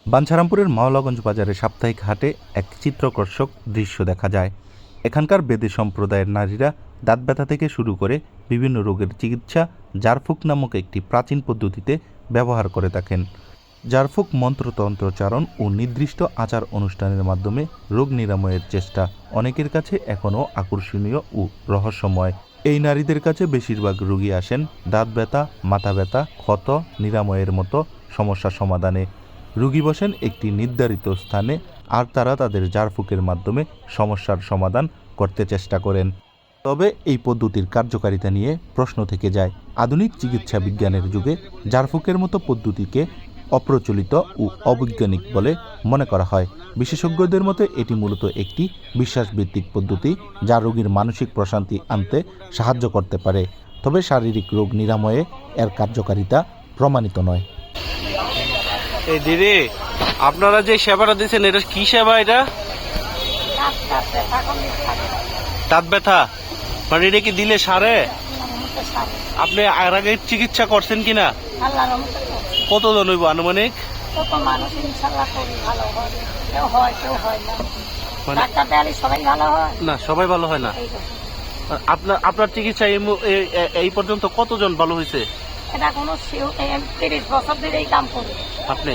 বাঞ্ছারামপুরের মাওলাগঞ্জ বাজারে সাপ্তাহিক হাটে এক চিত্তাকর্ষক দৃশ্য দেখা যায়। এখানকার বেদে সম্প্রদায়ের নারীরা দাঁত ব্যথা থেকে শুরু করে বিভিন্ন রোগের চিকিৎসা ঝাড়ফুঁক নামক একটি প্রাচীন পদ্ধতিতে ব্যবহার করে থাকেন। ঝাড়ফুঁক মন্ত্রতন্ত্রচারণ ও নির্দিষ্ট আচার অনুষ্ঠানের মাধ্যমে রোগ নিরাময়ের চেষ্টা অনেকের কাছে এখনও আকর্ষণীয় ও রহস্যময়। এই নারীদের কাছে বেশিরভাগ রোগী আসেন দাঁত ব্যথা, মাথা ব্যথা, ক্ষত নিরাময়ের মতো সমস্যা সমাধানে। রোগী বসেন একটি নির্ধারিত স্থানে আর তারা তাদের ঝাড়ফুঁকের মাধ্যমে সমস্যার সমাধান করতে চেষ্টা করেন। তবে এই পদ্ধতির কার্যকারিতা নিয়ে প্রশ্ন থেকে যায়। আধুনিক চিকিৎসা বিজ্ঞানের যুগে ঝাড়ফুঁকের মতো পদ্ধতিকে অপ্রচলিত ও অবৈজ্ঞানিক বলে মনে করা হয়। বিশেষজ্ঞদের মতে এটি মূলত একটি বিশ্বাসভিত্তিক পদ্ধতি যা রোগীর মানসিক প্রশান্তি আনতে সাহায্য করতে পারে, তবে শারীরিক রোগ নিরাময়ে এর কার্যকারিতা প্রমাণিত নয়। এই দিদি, আপনারা যে সেবাটা দিচ্ছেন এটা কি সেবা? এটা দাঁত ব্যথা, মানে এটা কি দিলে সারে? আপনি আর আগে চিকিৎসা করছেন কিনা? কতজন হইব আনুমানিক? না, সবাই ভালো হয় না। আপনার চিকিৎসা এই পর্যন্ত কতজন ভালো হয়েছে? আপনি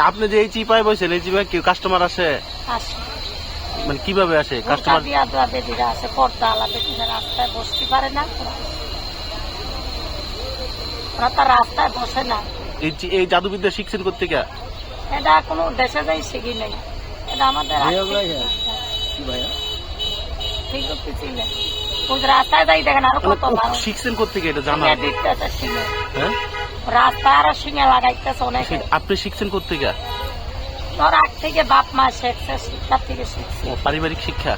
আপনি যে এই চিপায় বসেন, এই চিপায় কেউ কাস্টমার আসে? মানে কিভাবে আসে কাস্টমার? রাস্তায় বসে না। এই জাদুবিদ্যা শিখছেন করতে গিয়া? এটা কোনো দেশে যাই শিখি নাই, এটা আমাদের রাস্তায় যাই দেখেন। আর কত শিখছেন করতে গিয়ে এটা জানা? হ্যাঁ, রাস্তা আরো শিঙে লাগাইতেছে অনেক। আপনি শিখছেন করতে গিয়া? ধর আগ থেকে বাপ মা শিখছে, শিক্ষার থেকে শিখছে। পারিবারিক শিক্ষা।